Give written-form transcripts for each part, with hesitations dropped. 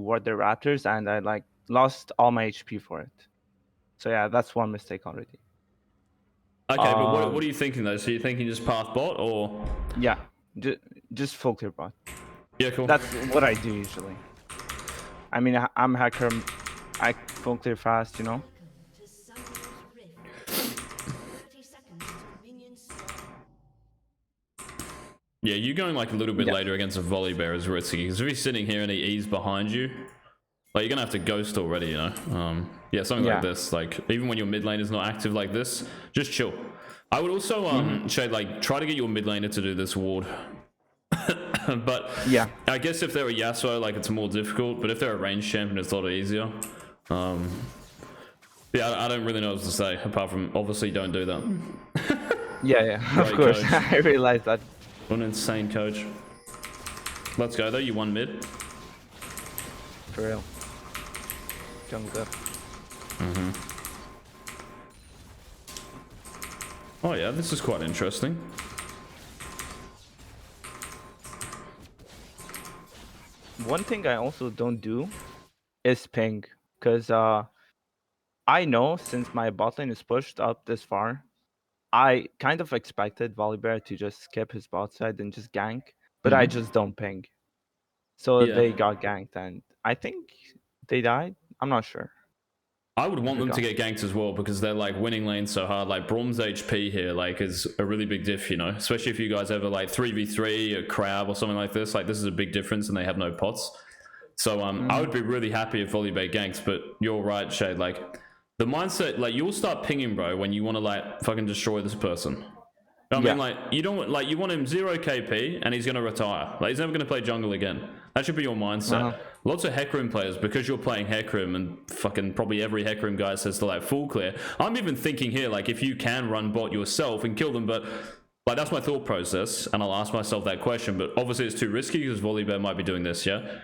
ward the raptors, and I like lost all my HP for it. So yeah, that's one mistake already. Okay, but what are you thinking though? So you're thinking just path bot or? Yeah, just full clear bot. Yeah, cool. That's what I do usually. I mean, I'm Hecarim. I full clear fast, you know. Yeah, you going like a little bit later against a Volibear is risky, because if he's sitting here and he E's behind you, like you're gonna have to ghost already, you know. Yeah, something like this. Like even when your mid lane is not active like this, just chill. I would also Shade, like try to get your mid laner to do this ward. But yeah, I guess if they're a Yasuo, like it's more difficult. But if they're a ranged champion, it's a lot easier. Yeah, I don't really know what to say apart from obviously don't do that. yeah, of course. I realized that. What an insane coach. Let's go though. You won mid. For real. Jungle up. Oh yeah, this is quite interesting. One thing I also don't do is ping, because I know since my bot lane is pushed up this far, I kind of expected Volibear to just skip his bot side and just gank, but I just don't ping. So they got ganked, and I think they died. I'm not sure. I would want them to get ganked as well, because they're like winning lanes so hard. Like Braum's HP here like is a really big diff, you know, especially if you guys ever like 3v3 a crab or something like this. Like this is a big difference and they have no pots. So I would be really happy if Volibear ganks, but you're right, Shade. Like the mindset, like you'll start pinging, bro, when you want to like fucking destroy this person. I mean, like you don't like, you want him 0 KP and he's gonna retire. Like he's never gonna play jungle again. That should be your mindset. Lots of Hecarim players, because you're playing Hecarim, and fucking probably every Hecarim guy says to like full clear. I'm even thinking here, like if you can run bot yourself and kill them, but like that's my thought process, and I'll ask myself that question. But obviously it's too risky because Volibear might be doing this, yeah.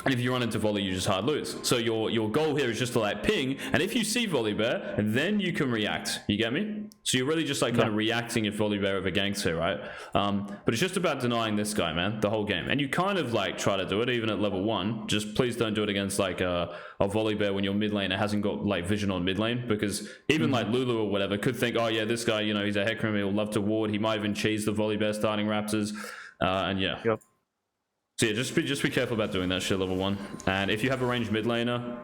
And if you run into volley, you just hard lose. So your goal here is just to like ping, and if you see Volibear, then you can react. You get me? So you're really just like kind of reacting if Volibear ever ganks here, right? But it's just about denying this guy, man, the whole game. And you kind of like try to do it even at level 1. Just please don't do it against like a Volibear when your mid laner hasn't got like vision on mid lane, because even like Lulu or whatever could think, oh yeah, this guy, you know, he's a Hecarim, he'll love to ward. He might even cheese the Volibear starting Raptors, and yeah. So yeah, just be careful about doing that shit level 1. And if you have a ranged mid laner,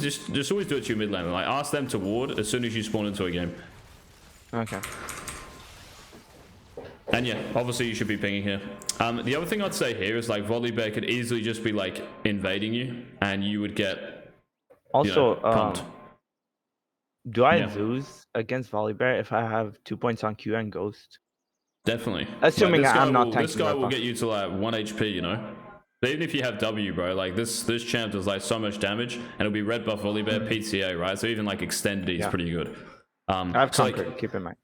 just always do it to your mid laner. Like ask them to ward as soon as you spawn into a game. Okay. And yeah, obviously you should be pinging here. The other thing I'd say here is like Volibear could easily just be like invading you, and you would get also pumped. Do I lose against Volibear if I have 2 points on Q and Ghost? Definitely. Assuming like, I'm not tanking. This guy will get you to like 1 HP, you know? Even if you have W, bro, like this champ does like so much damage, and it'll be red buff Volibear PTA, right? So even like extended is pretty good. I have Conqueror, keep in mind.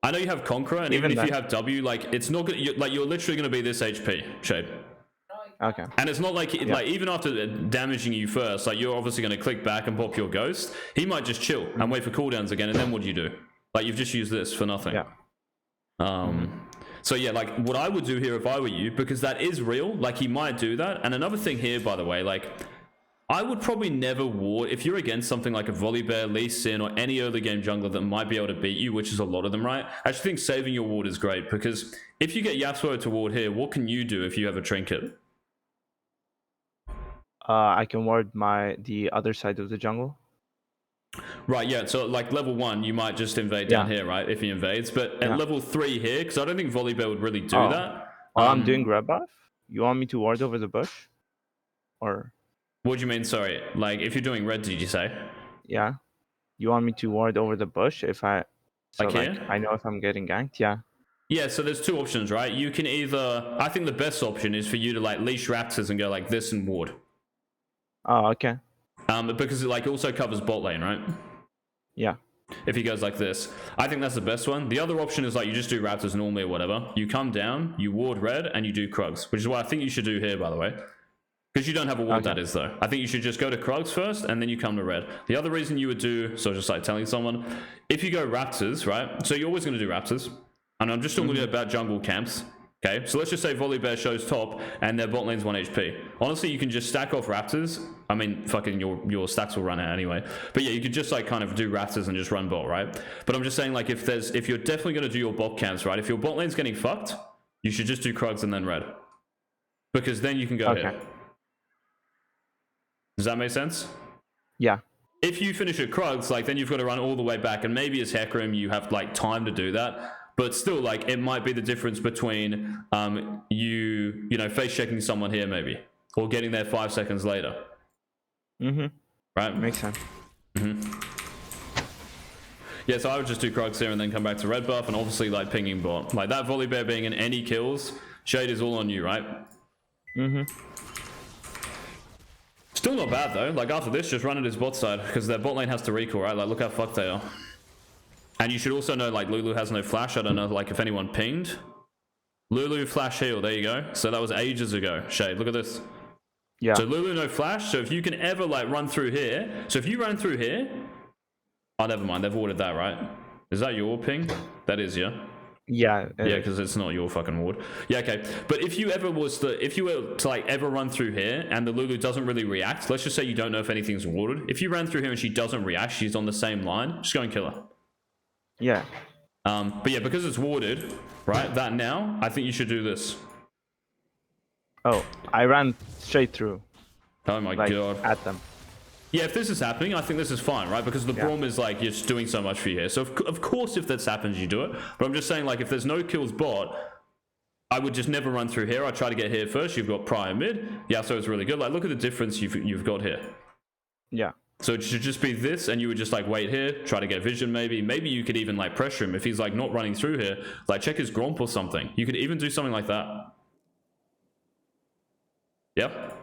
I know you have Conqueror, and even if you have W, like it's not good. You're literally gonna be this HP, Shade. Okay. And it's not like like even after damaging you first, like you're obviously gonna click back and pop your Ghost. He might just chill and wait for cooldowns again, and then what do you do? Like you've just used this for nothing. So yeah, like what I would do here if I were you, because that is real, like he might do that. And another thing here, by the way, like I would probably never ward if you're against something like a Volibear, Lee Sin, or any early game jungler that might be able to beat you, which is a lot of them, right? I actually think saving your ward is great, because if you get Yasuo to ward here, what can you do if you have a trinket? I can ward the other side of the jungle. Right, yeah, so like level 1, you might just invade down here, right, if he invades. But at level 3 here, because I don't think Volibear would really do that. I'm doing red buff? You want me to ward over the bush? Or... What do you mean, sorry? Like, if you're doing red, did you say? Yeah. You want me to ward over the bush if I... So like I know if I'm getting ganked, yeah. Yeah, so there's 2 options, right? You can either... I think the best option is for you to like leash Raptors and go like this and ward. Oh, okay. Because it like also covers bot lane, right? Yeah. If he goes like this, I think that's the best one. The other option is like you just do Raptors normally or whatever. You come down, you ward red, and you do Krugs, which is what I think you should do here, by the way. Because you don't have a ward, that is, though. I think you should just go to Krugs first, and then you come to red. The other reason you would do, so just like telling someone, if you go Raptors, right? So you're always going to do Raptors. And I'm just talking about jungle camps. Okay, so let's just say Volibear shows top and their bot lane's 1 HP. Honestly, you can just stack off Raptors. I mean, fucking your stacks will run out anyway. But yeah, you could just like kind of do Raptors and just run bot, right? But I'm just saying, like, if you're definitely going to do your bot camps, right? If your bot lane's getting fucked, you should just do Krugs and then red. Because then you can go here. Does that make sense? Yeah. If you finish at Krugs, like, then you've got to run all the way back, and maybe as Hecarim you have like time to do that. But still, like, it might be the difference between you know, face checking someone here maybe, or getting there 5 seconds later. Right? Makes sense. Yeah, so I would just do Krugs here and then come back to red buff, and obviously like pinging bot. Like that Volibear being in any kills, Shade is all on you, right? Still not bad though. Like after this, just run at his bot side, because their bot lane has to recall, right? Like look how fucked they are. And you should also know, like, Lulu has no flash. I don't know, like, if anyone pinged. Lulu flash heal, there you go. So that was ages ago. Shade, look at this. Yeah. So Lulu no flash. So if you can ever, like, run through here. So if you run through here. Oh, never mind. They've ordered that, right? Is that your ping? That is, yeah? Yeah. Yeah, because it's not your fucking ward. Yeah, okay. But if you were to, like, ever run through here and the Lulu doesn't really react. Let's just say you don't know if anything's warded. If you ran through here and she doesn't react, she's on the same line. Just go and kill her. Yeah. But yeah, because it's warded, right? That now, I think you should do this. Oh, I ran straight through. Oh my god. At them. Yeah, if this is happening, I think this is fine, right? Because the Braum is like, you're just doing so much for you here. So of course, if this happens, you do it. But I'm just saying, like, if there's no kills bot, I would just never run through here. I try to get here first. You've got prior mid. Yeah, so it's really good. Like, look at the difference you've got here. Yeah. So it should just be this, and you would just like wait here, try to get vision maybe. Maybe you could even like pressure him if he's like not running through here. Like check his Gromp or something. You could even do something like that. Yep.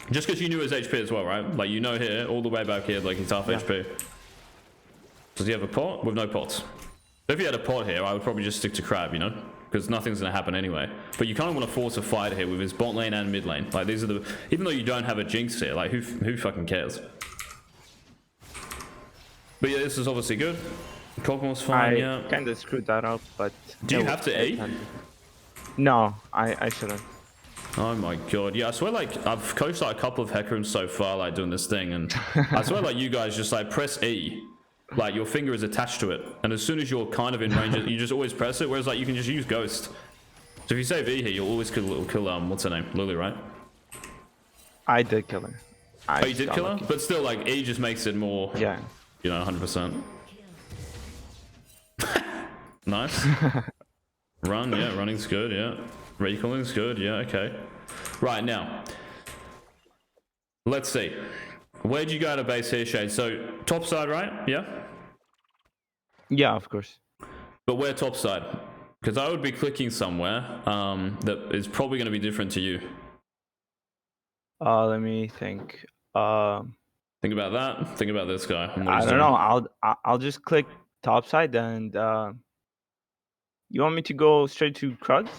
Just because you knew his HP as well, right? Like you know here, all the way back here, like he's half HP. Does he have a pot? With no pots. If he had a pot here, I would probably just stick to Crab, you know? Because nothing's going to happen anyway. But you kind of want to force a fight here with his bot lane and mid lane. Like these are the... Even though you don't have a Jinx here, like who fucking cares? But yeah, this is obviously good. Cogmore's fine, yeah. I kind of screwed that up, but... Do you have to E? No, I shouldn't. Oh my god. Yeah, I swear like I've coached like a couple of Hecarims so far like doing this thing, and I swear like you guys just like press E. Like your finger is attached to it, and as soon as you're kind of in range, you just always press it. Whereas like you can just use Ghost. So if you save E here, you'll always kill what's her name, Lily, right? I did kill her. Oh, you did kill her, but still like E just makes it more. Yeah. You know, 100%. Nice. Run, yeah, running's good, yeah. Recalling's good, yeah, okay. Right now, let's see. Where'd you go to base here, Shade? So top side, right? Yeah. Yeah, of course. But where top side? Because I would be clicking somewhere that is probably going to be different to you. Let me think. Think about that. Think about this guy. I don't know. I'll just click top side and you want me to go straight to Krugs?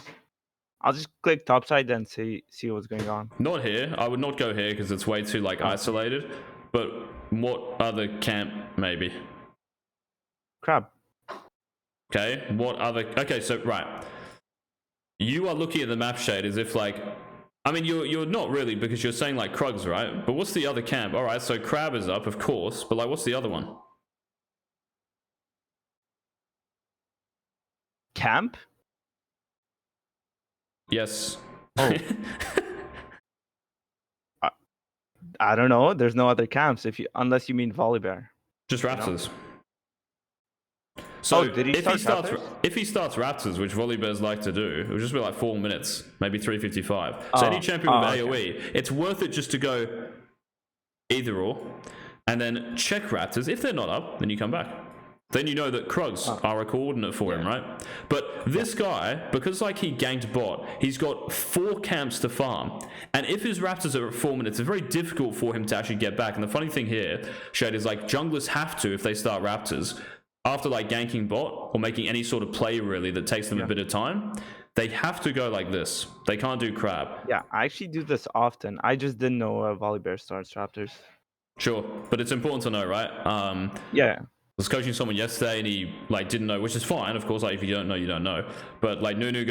I'll just click top side and see what's going on. Not here. I would not go here because it's way too like isolated. But what other camp maybe? Crab. Okay. What other? Okay. So right. You are looking at the map, Shade, as if like. I mean, you're not really, because you're saying like Krugs, right? But what's the other camp? All right. So Crab is up, of course. But like, what's the other one? Camp? Yes. Oh. I don't know. There's no other camps unless you mean Volibear. Just Raptors. So did he if he starts Raptors, which Volibears like to do, it would just be like 4 minutes, maybe 355. So any champion with AoE, it's worth it just to go either or, and then check Raptors. If they're not up, then you come back. Then you know that Krugs are a coordinate for him, right? But this guy, because like he ganked bot, he's got 4 camps to farm. And if his Raptors are at 4 minutes, it's very difficult for him to actually get back. And the funny thing here, Shade, is like junglers have to, if they start Raptors, after like ganking bot or making any sort of play really that takes them a bit of time, they have to go like this. They can't do Crab. Yeah, I actually do this often. I just didn't know Volibear starts Raptors. Sure, but it's important to know, right? Yeah. was coaching someone yesterday and he like didn't know, which is fine, of course. Like if you don't know, you don't know. But like Nunu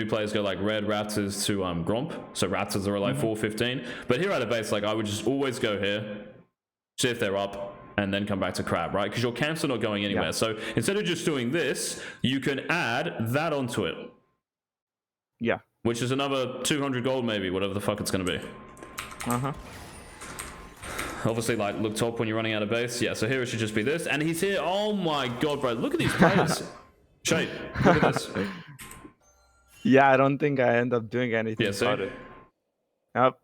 players go like red Raptors to Gromp, so Raptors are like 415. But here at a base, like I would just always go here, see if they're up, and then come back to crab, right? Because your camps are not going anywhere. Yeah. So instead of just doing this, you can add that onto it. Yeah. Which is another 200 gold, maybe, whatever the fuck it's gonna be. Obviously, like, look top when you're running out of base. Yeah, so here it should just be this. And he's here. Oh my god, bro. Look at these players. Shade, look at this. Yeah, I don't think I end up doing anything about it. Yep.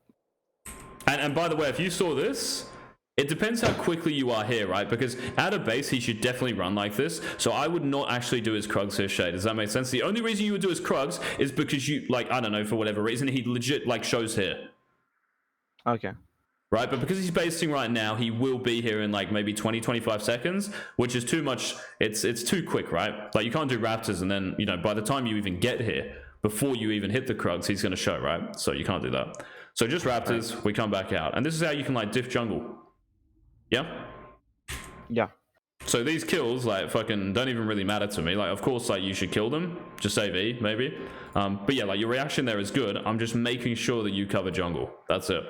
And by the way, if you saw this, it depends how quickly you are here, right? Because at a base, he should definitely run like this. So I would not actually do his Krugs here, Shade. Does that make sense? The only reason you would do his Krugs is because you, like, I don't know, for whatever reason, he legit, like, shows here. Okay. Right, but because he's basing right now, he will be here in like maybe 20-25 seconds, which is too much. It's too quick, right? Like you can't do Raptors and then, you know, by the time you even get here, before you even hit the Krugs, he's going to show, right? So you can't do that. So just Raptors, right. We come back out. And this is how you can like diff jungle. Yeah? Yeah. So these kills like fucking don't even really matter to me. Like of course like you should kill them, just save E maybe. But yeah, like your reaction there is good. I'm just making sure that you cover jungle. That's it.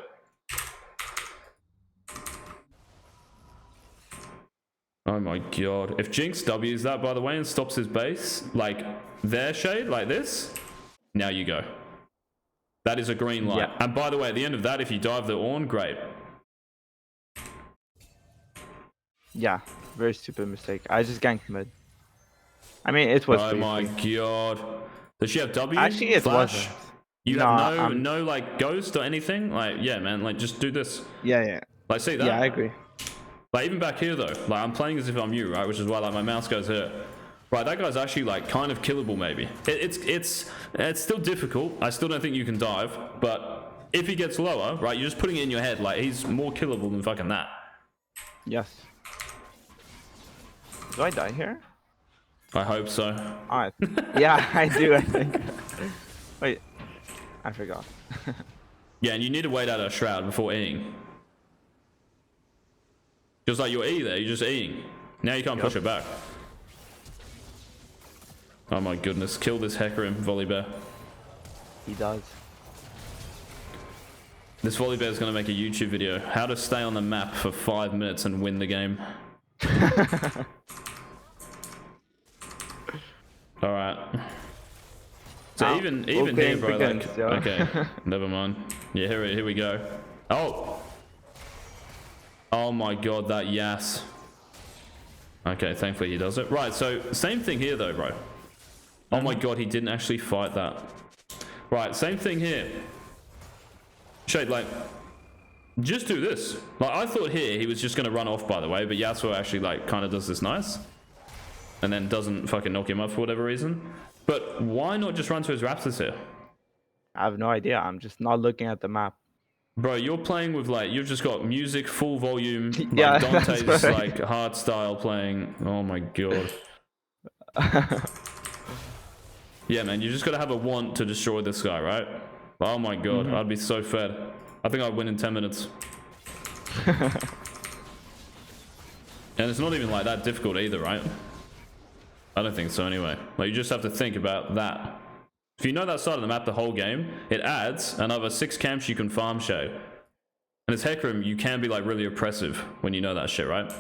Oh my god. If Jinx W's that, by the way, and stops his base, like their Shade, like this, now you go. That is a green light. Yeah. And by the way, at the end of that, if you dive the Ornn, great. Yeah, very stupid mistake. I just ganked mid. I mean, it was. Oh my god. Does she have W? Actually, it Flash? wasn't. You have no like ghost or anything? Like, yeah, man, like just do this. Yeah. Like, see that? Yeah, I agree. Like even back here though, like I'm playing as if I'm you, right? Which is why like my mouse goes here. Right, that guy's actually like kind of killable maybe. It's still difficult. I still don't think you can dive, but if he gets lower, right, you're just putting it in your head like he's more killable than fucking that. Yes. Do I die here? I hope so. Alright. Yeah, I do, I think. Wait. I forgot. Yeah, and you need to wait out a shroud before Eing. Just like your E there, you're just Eing. Now you can't push it back. Oh my goodness, kill this Hecarim, Volibear. He does. This Volibear is going to make a YouTube video. How to stay on the map for 5 minutes and win the game. Alright. So even here, bro, like, okay, never mind. Yeah, here we go. Oh my god, that Yas. Okay, thankfully he does it. Right, so same thing here though, bro. Oh my god, he didn't actually fight that. Right, same thing here. Shade, like, just do this. Like, I thought here he was just going to run off, by the way, but Yasuo actually, like, kind of does this nice. And then doesn't fucking knock him up for whatever reason. But why not just run to his Raptors here? I have no idea. I'm just not looking at the map. Bro, you're playing with like, you've just got music, full volume, like yeah, Dante's like hard style playing. Oh my god. Yeah, man, you just gotta have a want to destroy this guy, right? Oh my god, I'd be so fed. I think I'd win in 10 minutes. And it's not even like that difficult either, right? I don't think so anyway. Like, you just have to think about that. If you know that side of the map the whole game, it adds another 6 camps you can farm Shade. And as Hecarim, you can be like really oppressive when you know that shit, right?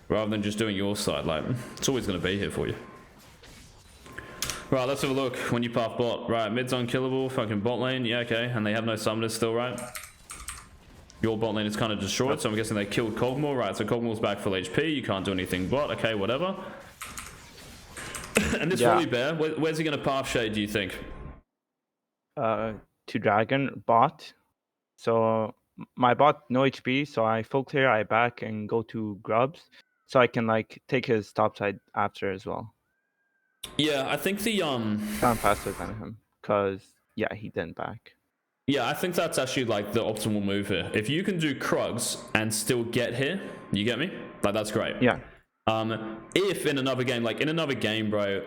Rather than just doing your side, like, it's always going to be here for you. Right, let's have a look when you path bot. Right, mid's unkillable, fucking bot lane, yeah, okay. And they have no summoners still, right? Your bot lane is kind of destroyed, so I'm guessing they killed Kog'Maw. Right, so Kog'Maw's back full HP, you can't do anything bot, okay, whatever. And this Volibear, where's he going to path Shade, do you think? To Dragon, bot. So my bot, no HP, so I full clear, I back and go to Grubs. So I can like take his top side after as well. Yeah, I think the I'm faster than him, because yeah, he didn't back. Yeah, I think that's actually like the optimal move here. If you can do Krugs and still get here, you get me? Like, that's great. Yeah. If in another game, like in another game, bro,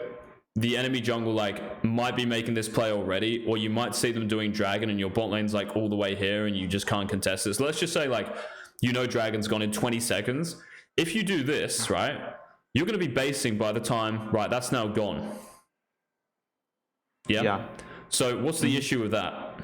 the enemy jungle like might be making this play already, or you might see them doing dragon and your bot lane's like all the way here and you just can't contest this. Let's just say like you know dragon's gone in 20 seconds. If you do this, right, you're going to be basing by the time, right, that's now gone. Yeah. So what's the issue with that?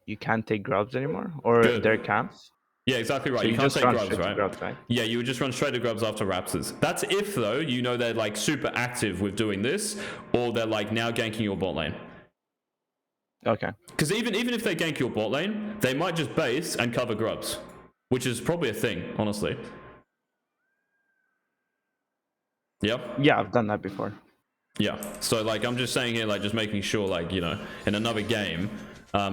You can't take grubs anymore, or Good. their camps. Yeah, exactly right. So you can't just take run grubs, straight to right? grubs, right? Yeah, you would just run straight to grubs after raptors. That's if, though, you know they're like super active with doing this, or they're like now ganking your bot lane. Okay. Because even if they gank your bot lane, they might just base and cover grubs, which is probably a thing, honestly. Yep. Yeah, I've done that before. Yeah. So like I'm just saying here, like just making sure, like, you know, in another game,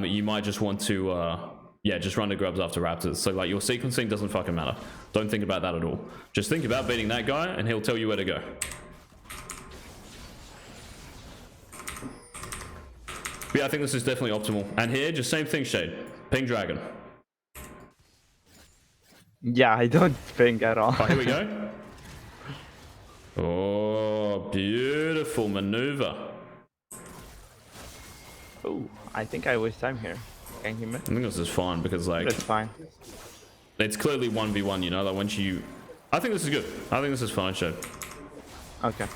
you might just want to yeah, just run to grubs after raptors. So like your sequencing doesn't fucking matter. Don't think about that at all. Just think about beating that guy and he'll tell you where to go. But yeah, I think this is definitely optimal. And here, just same thing, Shade. Ping dragon. Yeah, I don't ping at all. Oh, here we go. Oh, beautiful maneuver. Oh, I think I waste time here. Can you? I think this is fine because like It's fine. it's clearly 1v1, you know, like once you... I think this is good. I think this is fine, Shade. Okay.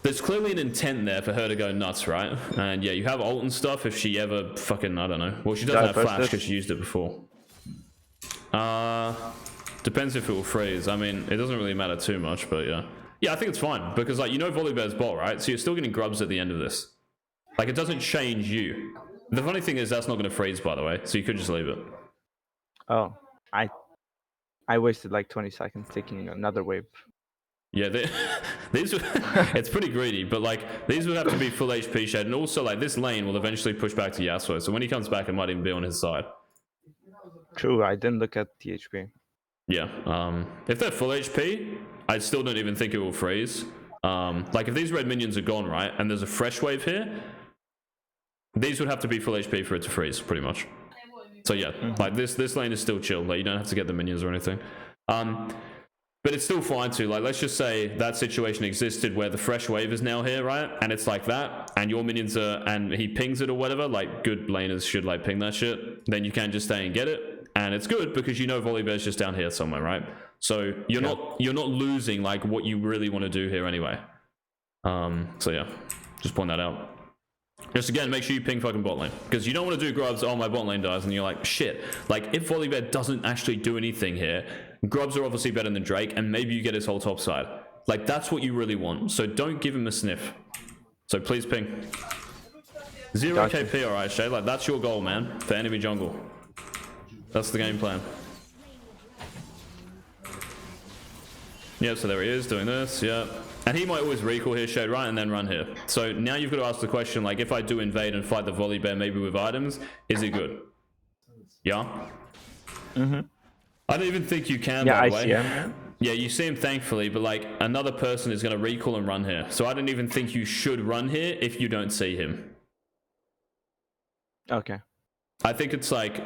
There's clearly an intent there for her to go nuts, right? And yeah, you have ult and stuff if she ever fucking, I don't know. Well, she doesn't have flash because she used it before. Depends if it will freeze. I mean, it doesn't really matter too much, but yeah. Yeah, I think it's fine because like, you know Volibear's bot, right? So you're still getting grubs at the end of this. Like it doesn't change you. The funny thing is that's not going to freeze, by the way, so you could just leave it. Oh, I wasted like 20 seconds taking another wave. Yeah, these it's pretty greedy, but like these would have to be full HP Shade, and also like this lane will eventually push back to Yasuo, so when he comes back, it might even be on his side. True, I didn't look at the HP. Yeah, if they're full HP, I still don't even think it will freeze. Like if these red minions are gone, right, and there's a fresh wave here, these would have to be full HP for it to freeze, pretty much. So yeah, like this lane is still chill. Like you don't have to get the minions or anything. But it's still fine too. Like let's just say that situation existed where the fresh wave is now here, right? And it's like that, and your minions are, and he pings it or whatever. Like good laners should like ping that shit. Then you can just stay and get it, and it's good because you know Volibear's just down here somewhere, right? So you're not losing like what you really want to do here anyway. So yeah, just point that out. Just again, make sure you ping fucking bot lane. Because you don't want to do grubs, oh my bot lane dies, and you're like, shit. Like, if Volibear doesn't actually do anything here, grubs are obviously better than Drake, and maybe you get his whole top side. Like, that's what you really want. So don't give him a sniff. So please ping. 0 KP, alright, Shay. Like, that's your goal, man, for enemy jungle. That's the game plan. Yep, so there he is, doing this, yep. And he might always recall here, Shade, right, and then run here. So now you've got to ask the question, like, if I do invade and fight the Volibear maybe with items, is he good? Yeah? Mm-hmm. I don't even think you can, yeah, by the I way. see him. Yeah, you see him, thankfully, but, like, another person is going to recall and run here. So I don't even think you should run here if you don't see him. Okay. I think it's, like...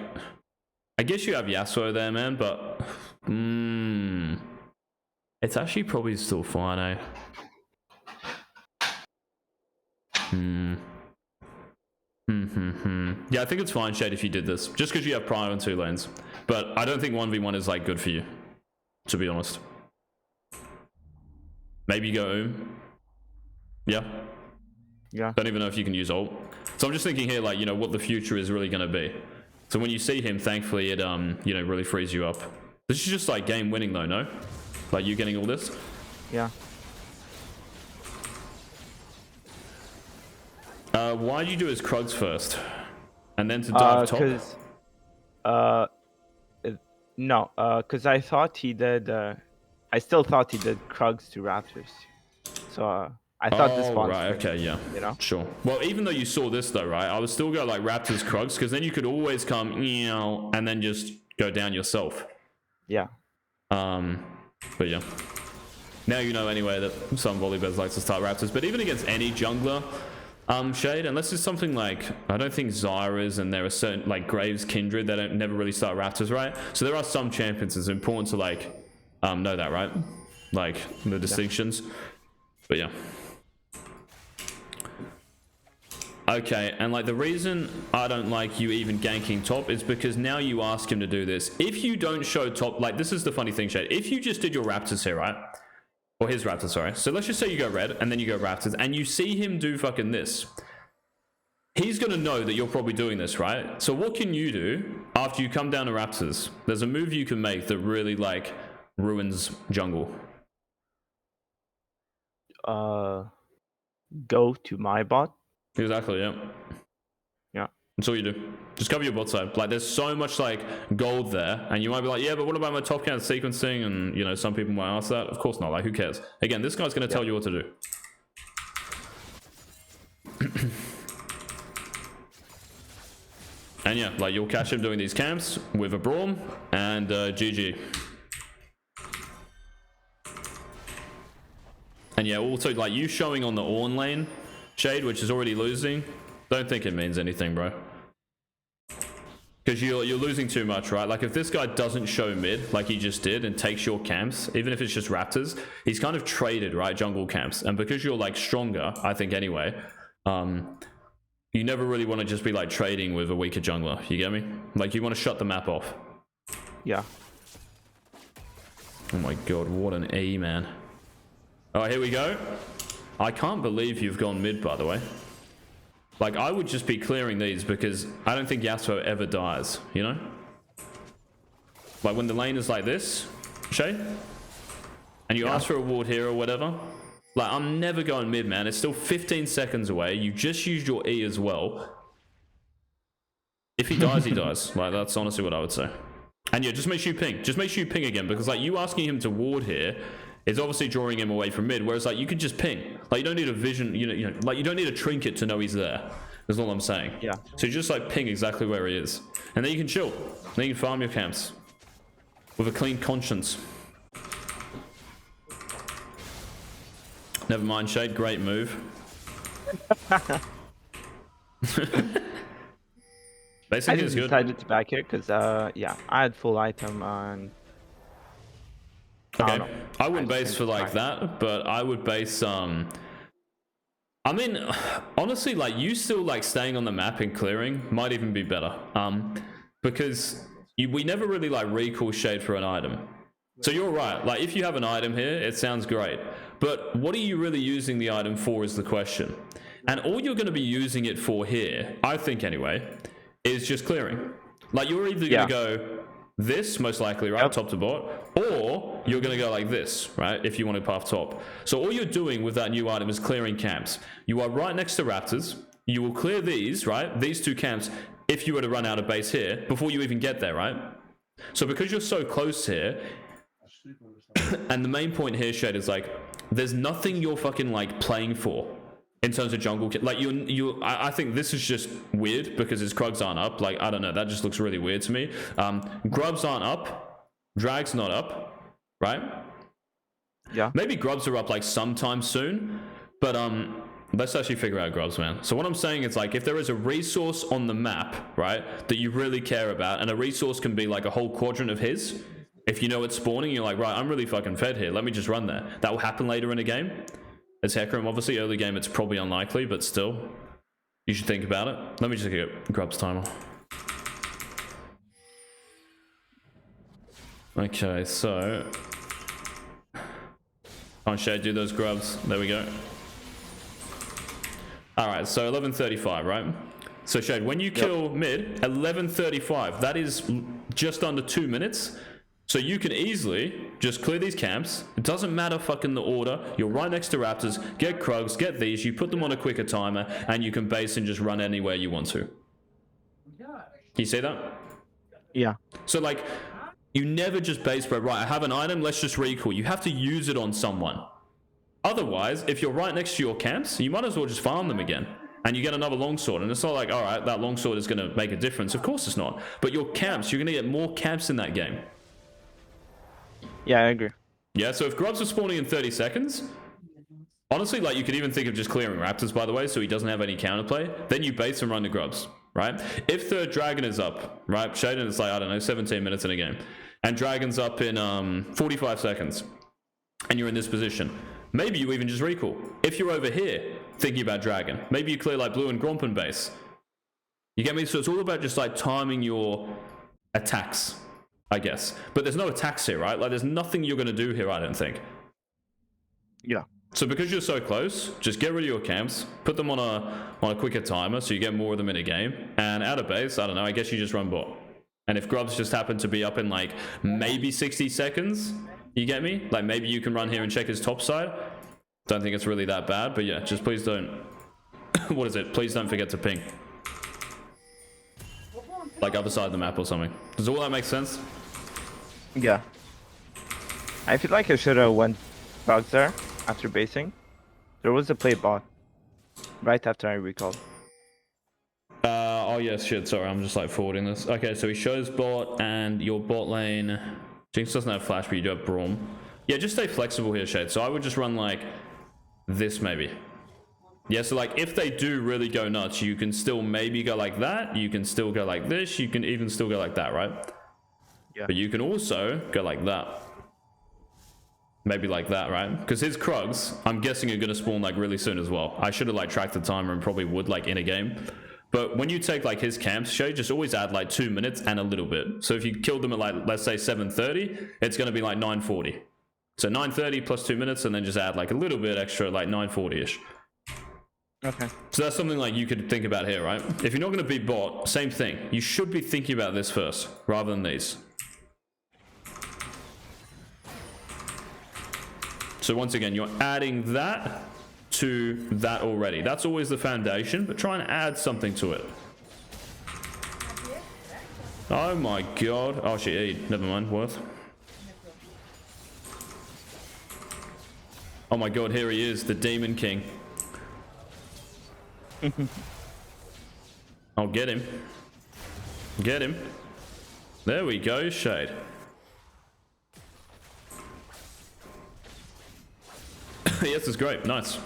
I guess you have Yasuo there, man, but... It's actually probably still fine, eh? Yeah, I think it's fine, Shade, if you did this. Just because you have Prime on 2 lanes. But I don't think 1v1 is, like, good for you. To be honest. Maybe you go Yeah. Yeah. Don't even know if you can use ult. So I'm just thinking here, like, you know, what the future is really going to be. So when you see him, thankfully, it, you know, really frees you up. This is just, like, game winning, though, no? Like, you getting all this? Yeah. Why'd you do his Krugs first? And then to dive top? No, because I thought he did, I still thought he did Krugs to Raptors. So, I thought this one. Right, okay, yeah. You know? Sure. Well, even though you saw this, though, right, I would still go, like, Raptors Krugs, because then you could always come, you know, and then just go down yourself. Yeah. But yeah. Now you know anyway that some Volibears like to start Raptors, but even against any jungler, Shade, unless it's something like, I don't think Zyra's and there are certain, like, Graves, Kindred, they don't never really start Raptors, right? So there are some champions, it's important to, like, know that, right? Like, the distinctions. But yeah. Okay, and like the reason I don't like you even ganking top is because now you ask him to do this. If you don't show top, like this is the funny thing, Shade. If you just did your Raptors here, right? Or his Raptors, sorry. So let's just say you go red and then you go Raptors and you see him do fucking this. He's going to know that you're probably doing this, right? So what can you do after you come down to Raptors? There's a move you can make that really like ruins jungle. Go to my bot. Exactly, yeah. Yeah. That's all you do. Just cover your bot side. Like, there's so much, like, gold there. And you might be like, yeah, but what about my top count sequencing? And, you know, some people might ask that. Of course not. Like, who cares? Again, this guy's going to tell you what to do. And, yeah, like, you'll catch him doing these camps with a Braum and GG. And, yeah, also, like, you showing on the Ornn lane, Shade, which is already losing, don't think it means anything, bro. Because you're losing too much, right? Like, if this guy doesn't show mid, like he just did, and takes your camps, even if it's just Raptors, he's kind of traded, right, jungle camps. And because you're, like, stronger, I think anyway, you never really want to just be, like, trading with a weaker jungler. You get me? Like, you want to shut the map off. Yeah. Oh my god, what an E, man. Alright, here we go. I can't believe you've gone mid, by the way. Like, I would just be clearing these because I don't think Yasuo ever dies, you know? Like, when the lane is like this, Shay, and you ask for a ward here or whatever, like, I'm never going mid, man. It's still 15 seconds away. You just used your E as well. If he dies, he dies. Like, that's honestly what I would say. And yeah, just make sure you ping. Just make sure you ping again because, like, you asking him to ward here is obviously drawing him away from mid, whereas like you could just ping. Like you don't need a vision, you know, like you don't need a trinket to know he's there. That's all I'm saying. Yeah. So you just like ping exactly where he is, and then you can chill. Then you can farm your camps with a clean conscience. Never mind, Shade. Great move. Basically, I just decided to back here because yeah, I had full item and. Okay, I wouldn't base for like that, but I would base I mean, honestly, like you still like staying on the map and clearing might even be better. Because we never really like recall Shade for an item. So you're right. Like if you have an item here, it sounds great. But what are you really using the item for is the question. And all you're going to be using it for here, I think anyway, is just clearing. Like you're either going to go this most likely, right? Top to bot, or you're going to go like this, right? If you want to path top. So all you're doing with that new item is clearing camps. You are right next to Raptors. You will clear these, right? These two camps if you were to run out of base here before you even get there, right? So because you're so close here, and the main point here, Shade, is like, there's nothing you're fucking like playing for in terms of jungle. Like I think this is just weird because his Krugs aren't up. Like, I don't know, that just looks really weird to me. Grubs aren't up. Drag's not up, right? Yeah. Maybe Grubs are up like sometime soon, but let's actually figure out Grubs, man. So what I'm saying is like, if there is a resource on the map, right, that you really care about, and a resource can be like a whole quadrant of his, if you know it's spawning, you're like, right, I'm really fucking fed here. Let me just run there. That will happen later in a game. As Hecarim, obviously, early game, it's probably unlikely, but still, you should think about it. Let me just get Grub's timer. Okay, so... on Shade, do those Grubs. There we go. Alright, so 11:35, right? So Shade, when you kill mid, 11:35, that is just under 2 minutes. So you can easily just clear these camps. It doesn't matter fucking the order. You're right next to Raptors. Get Krugs, get these. You put them on a quicker timer, and you can base and just run anywhere you want to. You see that? Yeah. So like, you never just base spread. Right, I have an item. Let's just recall. You have to use it on someone. Otherwise, if you're right next to your camps, you might as well just farm them again. And you get another longsword. And it's not like, all right, that longsword is going to make a difference. Of course it's not. But your camps, you're going to get more camps in that game. Yeah, I agree. Yeah, so if Grubs are spawning in 30 seconds, honestly, like you could even think of just clearing Raptors, by the way, so he doesn't have any counterplay. Then you base and run the Grubs, right? If the Dragon is up, right? Shaden is like, I don't know, 17 minutes in a game. And Dragon's up in 45 seconds. And you're in this position. Maybe you even just recall. If you're over here, thinking about dragon. Maybe you clear like blue and Gromp and base. You get me? So it's all about just like timing your attacks, I guess. But there's no attacks here, right? Like there's nothing you're going to do here, I don't think. Yeah. So because you're so close, just get rid of your camps, put them on a quicker timer so you get more of them in a game. And out of base, I don't know, I guess you just run bot. And if grubs just happen to be up in like maybe 60 seconds, you get me? Like maybe you can run here and check his top side. Don't think it's really that bad, but yeah, just please don't... what is it? Please don't forget to ping. Like other side of the map or something. Does all that make sense? Yeah. I feel like I should have went bugs there after basing. There was a play bot right after I recalled. Oh yes, shit, sorry, I'm just like forwarding this. Okay, so he shows bot and your bot lane. Jinx doesn't have flash, but you do have Braum. Yeah, just stay flexible here, Shade. So I would just run like this maybe. Yeah, so like if they do really go nuts, you can still maybe go like that. You can still go like this. You can even still go like that, right? Yeah. But you can also go like that. Maybe like that, right? Because his Krugs, I'm guessing, are going to spawn like really soon as well. I should have like tracked the timer and probably would like in a game. But when you take like his camps, Shay, just always add like 2 minutes and a little bit. So if you killed them at like, let's say 7:30, it's going to be like 9:40. So 9:30 plus 2 minutes and then just add like a little bit extra, like 9:40-ish. Okay. So that's something like you could think about here, right? If you're not going to be bot, same thing. You should be thinking about this first rather than these. So once again, you're adding that to that already. That's always the foundation, but try and add something to it. Oh my god. Oh, she ate. Never mind. Worth. Oh my god, here he is, the Demon King. I'll get him. Get him. There we go, Shade. Yes, it's great. Nice.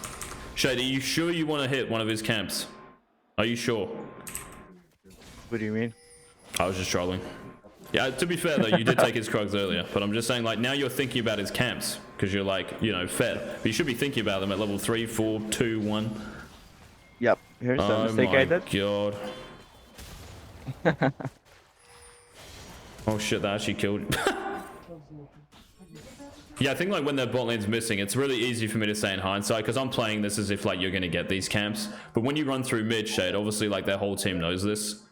Shade, are you sure you want to hit one of his camps? Are you sure? What do you mean? I was just trolling. Yeah, to be fair though, you did take his Krugs earlier, but I'm just saying like now you're thinking about his camps because you're like, you know, fed. But you should be thinking about them at level 3, 4, 2, 1. Yep. Here's the mistake I did. Oh my god. Oh shit, that actually killed. Yeah, I think like when their bot lane's missing, it's really easy for me to say in hindsight because I'm playing this as if like you're going to get these camps. But when you run through mid, Shade, obviously like their whole team knows this.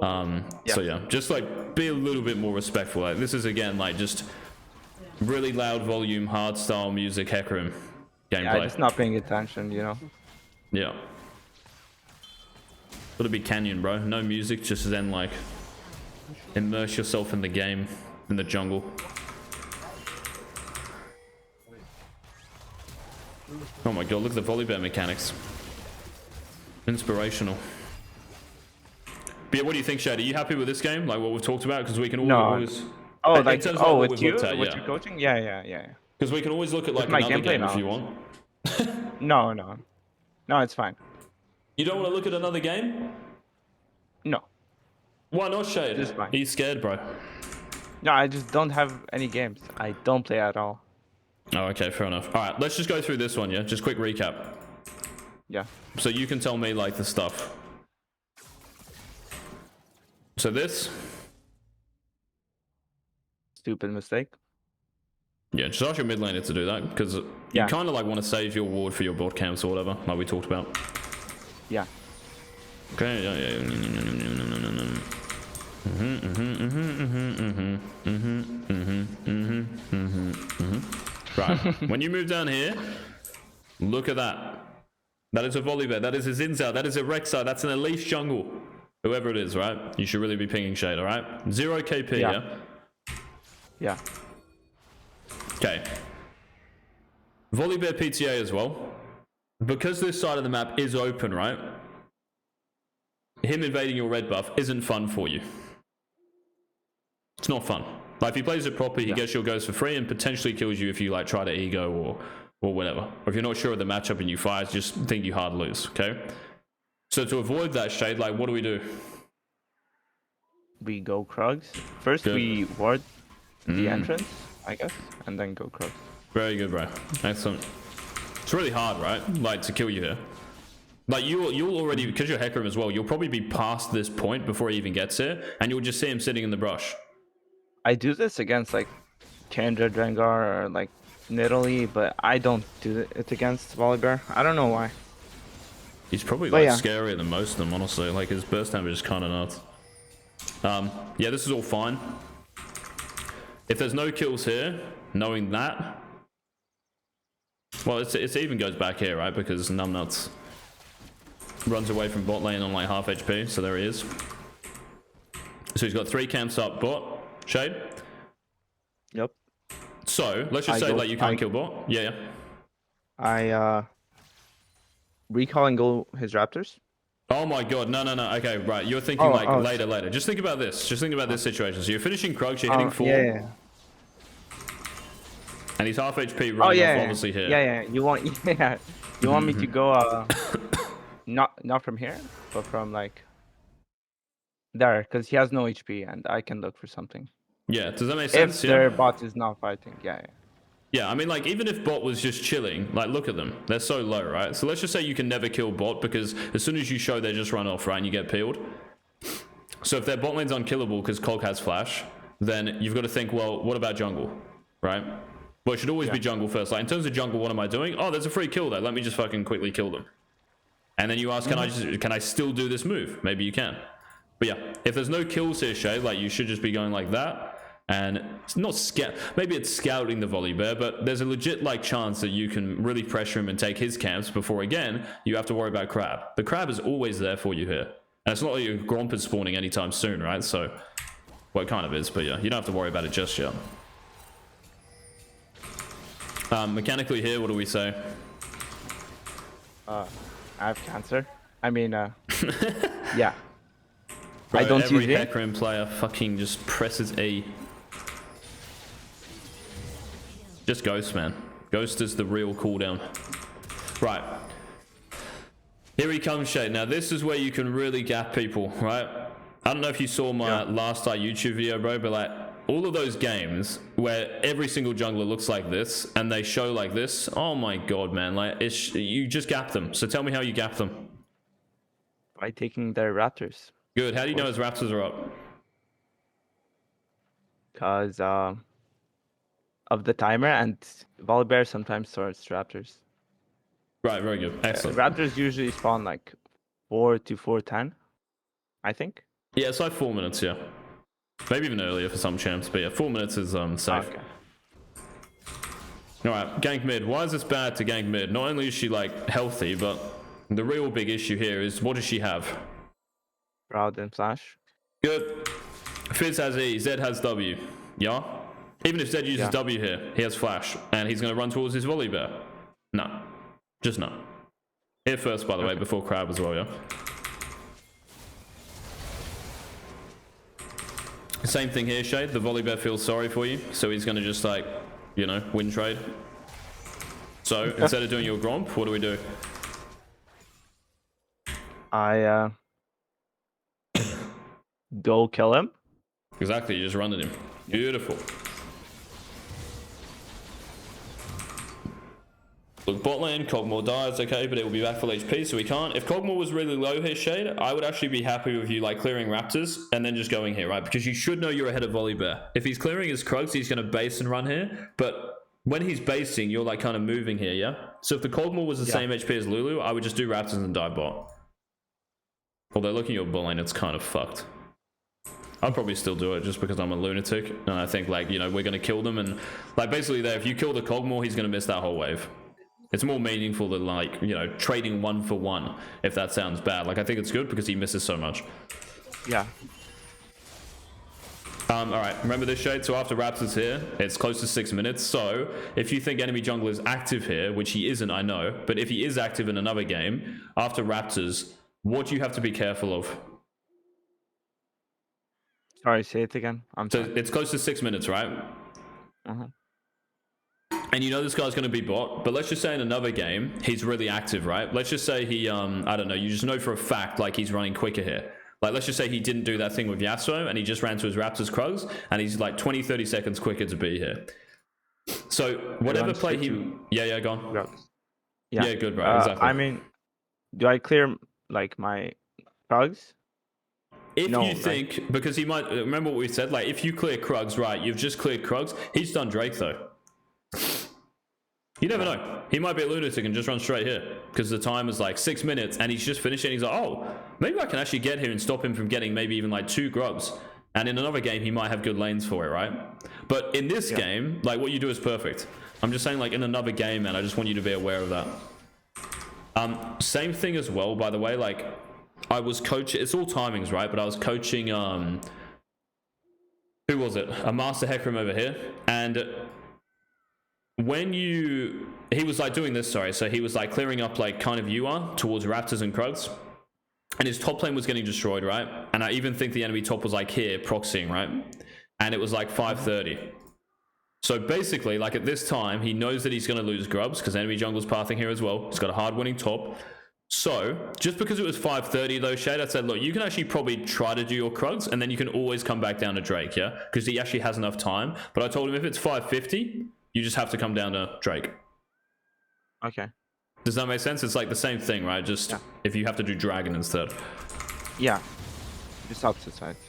So yeah, just like be a little bit more respectful. Like this is again like just really loud volume, hard style music, Hecarim gameplay. Yeah, just not paying attention, you know. Yeah. Gotta be Canyon, bro. No music, just then like immerse yourself in the game, in the jungle. Oh my god, look at the Volibear mechanics. Inspirational. But yeah, what do you think, Shade? Are you happy with this game? Like what we've talked about? Because we can always... Oh, in like, terms of what with we've you? looked at, With yeah. your coaching? Yeah. Because we can always look at like my another gameplay game if knowledge. you want. No, it's fine. You don't want to look at another game? No. Why not, Shade? Just fine. He's scared, bro. No, I just don't have any games. I don't play at all. Oh, okay, fair enough. All right, let's just go through this one, yeah? Just quick recap. Yeah. So you can tell me, like, the stuff. So this... Stupid mistake. Yeah, just ask your mid laner to do that, because you kind of, like, want to save your ward for your bot camps or whatever, like we talked about. Yeah. Okay, Right, when you move down here, look at that. That is a Volibear, that is a Zinzao, that is a Rek'Sai, that's an Elise jungle. Whoever it is, right? You should really be pinging Shade, alright? 0 KP, yeah? Yeah. Okay. Volibear PTA as well. Because this side of the map is open, right? Him invading your red buff isn't fun for you. It's not fun. Like if he plays it properly, he gets your goes for free and potentially kills you if you like try to ego or whatever. Or if you're not sure of the matchup and you fight, just think you hard lose, okay? So to avoid that, Shade, like what do? We go Krugs. First we ward the entrance, I guess, and then go Krugs. Very good, bro. Excellent. It's really hard, right? Like to kill you here. Like you'll already, because you're Hecarim as well, you'll probably be past this point before he even gets here, and you'll just see him sitting in the brush. I do this against like Chandra Drengar or like Nidalee, but I don't do it against Volibear. I don't know why. He's probably But like yeah. scarier than most of them, honestly. Like his burst damage is kind of nuts. Yeah, this is all fine. If there's no kills here, knowing that, well, it even goes back here, right? Because Numbnuts runs away from bot lane on like half HP, so there he is. So he's got 3 camps up bot. Shade. Yep. So let's just say like you can't kill bot. Yeah. I recall and go his Raptors. Oh my god, no. Okay, right. You're thinking later. Just think about this. Just think about this situation. So you're finishing Krugs, you're hitting 4. Yeah. And he's half HP running off obviously here. Yeah. You want me to go not from here, but from like there, because he has no HP and I can look for something. Yeah, does that make sense? If their bot is not fighting, yeah. Yeah, I mean, like, even if bot was just chilling, like, look at them. They're so low, right? So let's just say you can never kill bot because as soon as you show, they just run off, right? And you get peeled. So if their bot lane's unkillable because Cog has flash, then you've got to think, well, what about jungle, right? Well, it should always be jungle first. Like, in terms of jungle, what am I doing? Oh, there's a free kill there. Let me just fucking quickly kill them. And then you ask, can I still do this move? Maybe you can. But yeah, if there's no kills here, Shay, like, you should just be going like that. And it's not maybe it's scouting the Volibear, but there's a legit like chance that you can really pressure him and take his camps before again you have to worry about crab. The crab is always there for you here, and it's not like your Gromp is spawning anytime soon, right? So, well, it kind of is, but yeah, you don't have to worry about it just yet. Mechanically here, what do we say? I have cancer. I mean, yeah. Bro, I don't every use Hecarim player fucking just presses E. Just Ghost, man. Ghost is the real cooldown. Right. Here he comes, Shade. Now, this is where you can really gap people, right? I don't know if you saw my last YouTube video, bro, but like, all of those games where every single jungler looks like this and they show like this, oh my god, man. Like, you just gap them. So tell me how you gap them. By taking their Raptors. Good. How do you know his Raptors are up? Because of the timer, and Volibear sometimes starts Raptors. Right, very good. Excellent. Raptors usually spawn like 4 to 4:10, I think. Yeah, it's like 4 minutes, yeah. Maybe even earlier for some champs, but yeah, 4 minutes is safe. Okay. Alright, gank mid. Why is this bad to gank mid? Not only is she like healthy, but the real big issue here is what does she have? Shroud and Flash. Good. Fizz has E, Zed has W. Yeah? Even if Zed uses W here, he has Flash, and he's going to run towards his Volibear. No. Just no. Here first, by the way, before Crab as well, yeah? Same thing here, Shade. The Volibear feels sorry for you, so he's going to just, like, you know, win trade. So, instead of doing your Gromp, what do we do? I go kill him. Exactly, you just run at him. Beautiful. Look, bot lane, Kog'Maw dies, okay, but it will be back full HP, so we can't. If Kog'Maw was really low here, Shade, I would actually be happy with you, like, clearing Raptors and then just going here, right? Because you should know you're ahead of Volibear. If he's clearing his Krugs, he's going to base and run here, but when he's basing, you're, like, kind of moving here, yeah? So if the Kog'Maw was the same HP as Lulu, I would just do Raptors and die bot. Although, looking at your bot lane, it's kind of fucked. I'd probably still do it just because I'm a lunatic, and I think, like, you know, we're going to kill them, and, like, basically there, if you kill the Kog'Maw, he's going to miss that whole wave. It's more meaningful than, like, you know, trading 1 for 1, if that sounds bad. Like, I think it's good because he misses so much. Yeah. Alright, remember this, Shade? So after Raptors here, it's close to 6 minutes. So, if you think enemy jungle is active here, which he isn't, I know, but if he is active in another game, after Raptors, what do you have to be careful of? Sorry, say it again. So, it's close to 6 minutes, right? Uh-huh. And you know this guy's going to be bot, but let's just say in another game, he's really active, right? Let's just say he, I don't know, you just know for a fact, like, he's running quicker here. Like, let's just say he didn't do that thing with Yasuo, and he just ran to his Raptors Krugs, and he's like 20, 30 seconds quicker to be here. So, whatever play he... Yeah, go on. Yeah, Yeah, good, bro, exactly. I mean, Do I clear like my Krugs? If No, you right? think, because he might remember what we said, like if you clear Krugs, right, you've just cleared Krugs. He's done Drake though. You never Yeah. know. He might be a lunatic and just run straight here because the time is like 6 minutes and he's just finished it. He's like, oh, maybe I can actually get here and stop him from getting maybe even like 2 grubs. And in another game, he might have good lanes for it, right? But in this game, like what you do is perfect. I'm just saying, like in another game, man, I just want you to be aware of that. Same thing as well, by the way. Like I was coaching. It's all timings, right? But I was coaching. Who was it? A Master Hecarim over here, and when he was like doing this, sorry, so he was like clearing up like kind of you are towards Raptors and Krugs, and his top lane was getting destroyed, right? And I even think the enemy top was like here proxying, right? And it was like 5:30. So basically, like at this time, he knows that he's going to lose grubs because enemy jungle's pathing here as well. He's got a hard winning top. So just because it was 5:30 though, Shade, I said, look, you can actually probably try to do your Krugs and then you can always come back down to Drake, yeah? Because he actually has enough time. But I told him if it's 5:50, you just have to come down to Drake. Okay. Does that make sense? It's like the same thing, right? Just if you have to do Dragon instead. Yeah. Just opposite sides.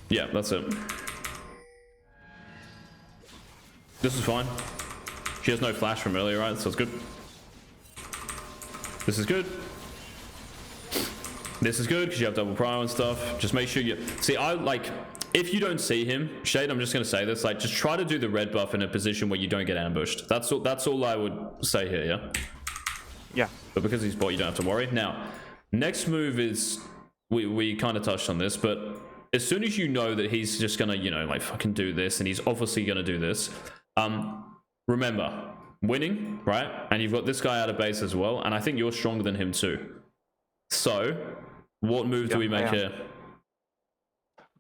Yeah, that's it. This is fine. She has no flash from earlier, right? So it's good. This is good. This is good because you have double prio and stuff. Just make sure you... See, I like... If you don't see him, Shade, I'm just going to say this. Like, just try to do the red buff in a position where you don't get ambushed. That's all I would say here, yeah? Yeah. But because he's bot, you don't have to worry. Now, next move is... We kind of touched on this, but as soon as you know that he's just going to, you know, like fucking do this, and he's obviously going to do this, remember, winning, right? And you've got this guy out of base as well, and I think you're stronger than him too. So, what move do we make here?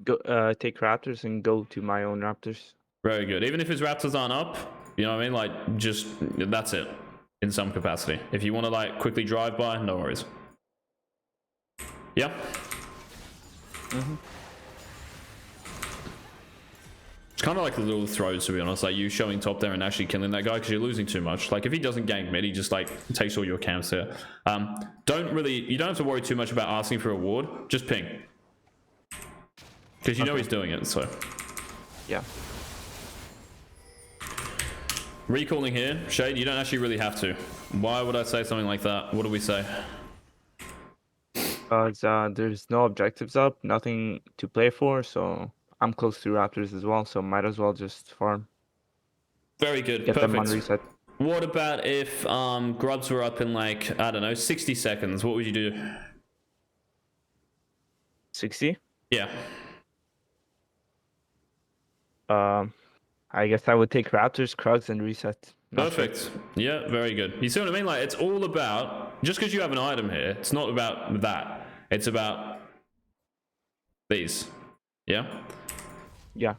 Go take Raptors and go to my own Raptors. Very good. Even if his Raptors aren't up, you know what I mean? Like, just, that's it. In some capacity. If you want to, like, quickly drive by, no worries. Yeah? Mm-hmm. It's kind of like a little throws, to be honest. Like, you showing top there and actually killing that guy because you're losing too much. Like, if he doesn't gank mid, he just, like, takes all your camps here. You don't have to worry too much about asking for a ward. Just ping. Because you know he's doing it, so. Yeah. Recalling here. Shade, you don't actually really have to. Why would I say something like that? What do we say? There's no objectives up, nothing to play for, so I'm close to Raptors as well, so might as well just farm. Very good. Get Perfect. them on reset. What about if grubs were up in like, I don't know, 60 seconds? What would you do? 60? Yeah. I guess I would take Raptors, Krugs, and reset. Perfect. Yeah, very good. You see what I mean? Like, it's all about, just because you have an item here, it's not about that. It's about these. Yeah? Yeah.